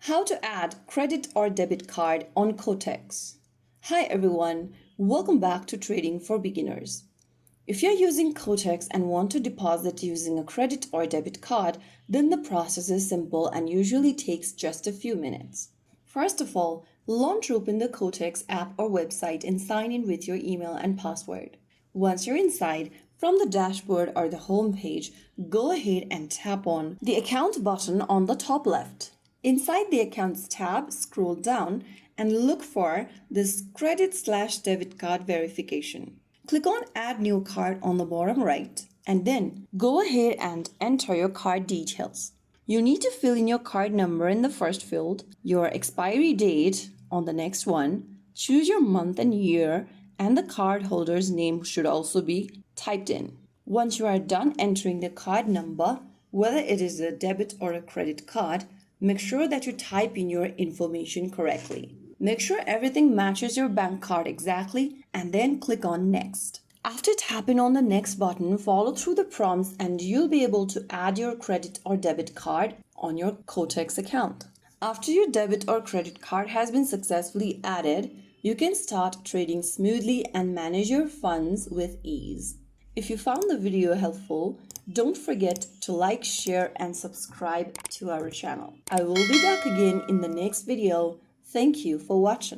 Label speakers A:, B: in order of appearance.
A: How to add credit or debit card on Quotex. Hi everyone, welcome back to Trading for Beginners. If you're using Quotex and want to deposit using a credit or debit card, then the process is simple and usually takes just a few minutes. First of all, launch open the Quotex app or website and sign in with your email and password. Once you're inside, from the dashboard or the home page, go ahead and tap on the Account button on the top left. Inside the Accounts tab, scroll down and look for this Credit/Debit Card Verification. Click on Add New Card on the bottom right and then go ahead and enter your card details. You need to fill in your card number in the first field, your expiry date on the next one, choose your month and year, and the cardholder's name should also be typed in. Once you are done entering the card number, whether it is a debit or a credit card, make sure that you type in your information correctly. Make sure everything matches your bank card exactly and then click on Next. After tapping on the Next button, follow through the prompts and you'll be able to add your credit or debit card on your Quotex account. After your debit or credit card has been successfully added, you can start trading smoothly and manage your funds with ease. If you found the video helpful, don't forget to like, share, and subscribe to our channel. I will be back again in the next video. Thank you for watching.